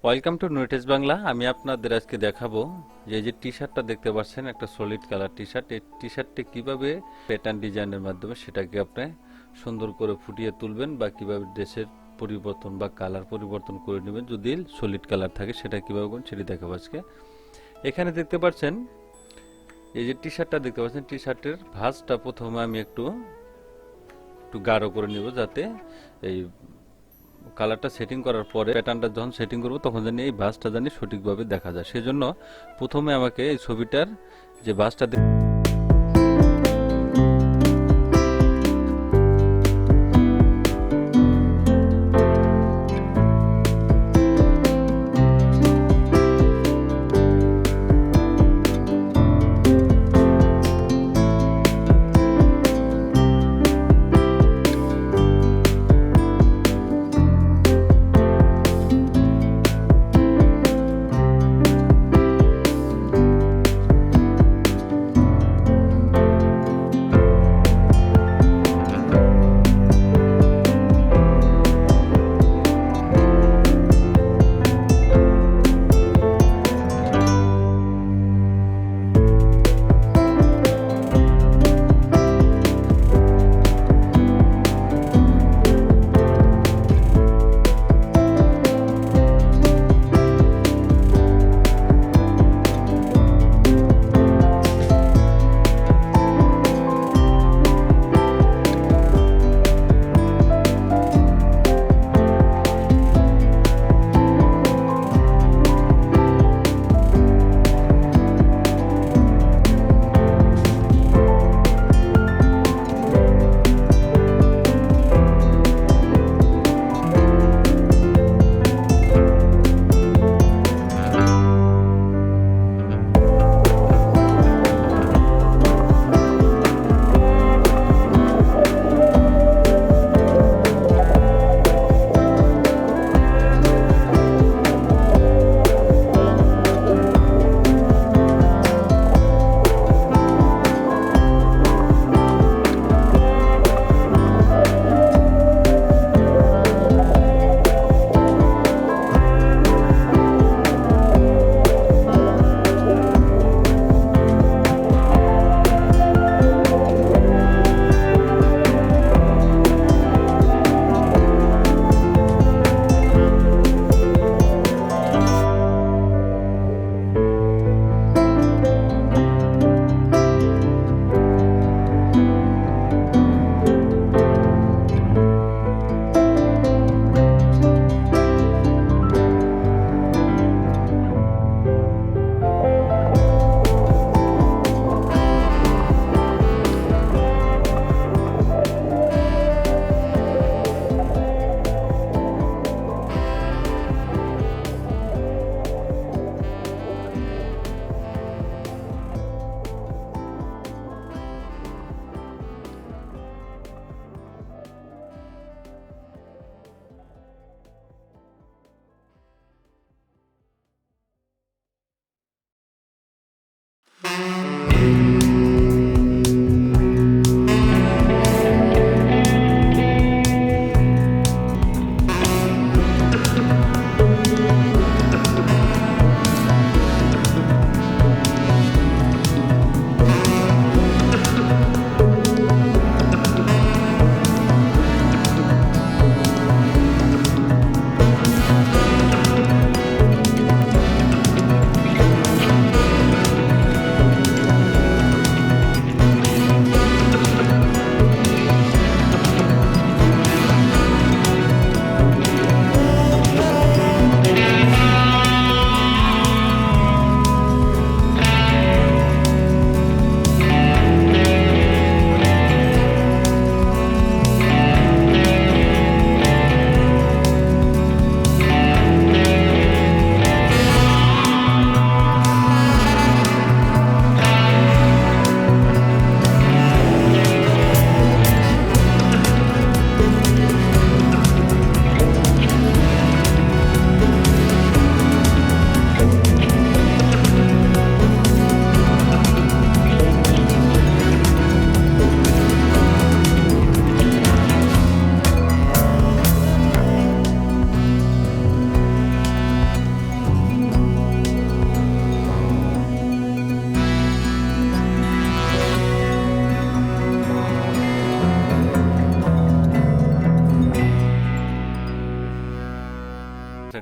Welcome to নুরি বাংলা। আমি আপনাদের আজকে দেখাবো যে এই যে টি শার্টটা দেখতে পাচ্ছেন, একটা সলিড কালার টি শার্ট। এই টি শার্টটি কিভাবে প্যাটার্ন ডিজাইনের মাধ্যমে সেটাকে আপনি সুন্দর করে ফুটিয়ে তুলবেন, বা কিভাবে ড্রেসের পরিবর্তন বা কালার পরিবর্তন করে নেবেন যদি সলিড কালার থাকে, সেটা কিভাবে করবেন সেটি দেখাবো আজকে। এখানে দেখতে পাচ্ছেন এই যে টি শার্টটা দেখতে পাচ্ছেন, টি শার্টের ভাঁজটা প্রথমে আমি একটু একটু গাঢ় করে নিব, যাতে এই কালারটা সেটিং করার পরে প্যাটার্নটা যখন সেটিং করব তখন জানি এই ভাঁজটা জানি সঠিকভাবে দেখা যায়। সেজন্য প্রথমে আমাকে এই ছবিটার যে ভাঁজটা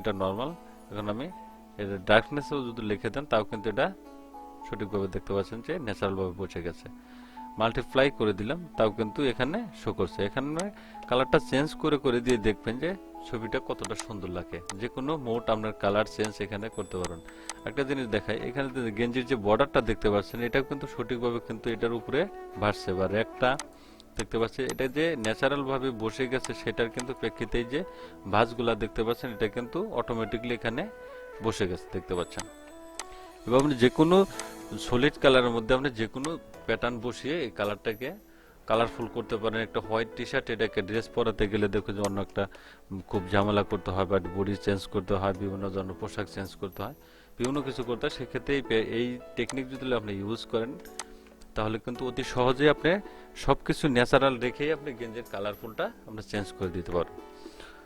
এটা নর্মাল। এখন আমি এটা ডার্কনেসও যদি লিখে দেন তাও কিন্তু এটা সঠিকভাবে দেখতে পাচ্ছেন যে ন্যাচারালভাবে বসে গেছে। মাল্টিপ্লাই করে দিলাম তাও কিন্তু এখানে শো করছে। এখানে কালারটা চেঞ্জ করে করে দিয়ে দেখবেন যে ছবিটা কতটা সুন্দর লাগে। যে কোনো মোড আপনার কালার চেঞ্জ এখানে করতে পারেন। একটা জিনিস দেখাই, এখানে গেঞ্জির যে বর্ডারটা দেখতে পাচ্ছেন এটাও কিন্তু সঠিকভাবে কিন্তু এটার উপরে ভাসছে, বা রেকটা দেখতে পাচ্ছি এটা যে ন্যাচারাল ভাবে বসে গেছে সেটার কিন্তু প্রেক্ষিতেই যে ভাঁজগুলা দেখতে পাচ্ছেন এটা কিন্তু অটোমেটিকলি এখানে বসে গেছে দেখতে পাচ্ছেন। এবং আপনি যে কোনো সলিড কালারের মধ্যে আপনি যে কোনো প্যাটার্ন বসিয়ে এই কালারটাকে কালারফুল করতে পারেন। একটা হোয়াইট টি শার্ট এটাকে ড্রেস পরাতে গেলে দেখো যে অন্য একটা খুব ঝামেলা করতে হয়, বা বডি চেঞ্জ করতে হয়, বিভিন্ন ধরনের পোশাক চেঞ্জ করতে হয়, বিভিন্ন কিছু করতে হয়। সেক্ষেত্রে এই টেকনিক যদি আপনি ইউজ করেন তাহলে কিন্তু অতি সহজেই আপনি সবকিছু ন্যাচারাল রেখেই আপনি গেঞ্জের কালারফুলটা আপনি চেঞ্জ করে দিতে পারবেন।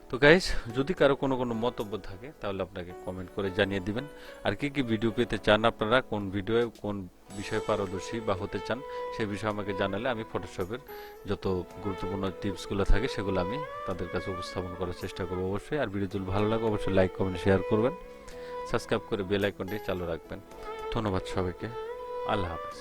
তো গাইস, যদি কারো কোনো মন্তব্য থাকে তাহলে আপনাকে কমেন্ট করে জানিয়ে দিবেন। আর কি কি ভিডিও পেতে চান আপনারা, কোন ভিডিও কোন বিষয়ে পারদর্শী বা হতে চান সেই বিষয়ে আমাকে জানালে আমি ফটোশপের যত গুরুত্বপূর্ণ টিপসগুলো থাকে সেগুলো আমি তাদের কাছে উপস্থাপন করার চেষ্টা করবো অবশ্যই। আর ভিডিও যদি ভালো লাগে অবশ্যই লাইক কমেন্ট শেয়ার করবেন, সাবস্ক্রাইব করে বেল আইকনটি চালু রাখবেন। ধন্যবাদ সবাইকে, আল্লাহ হাফেজ।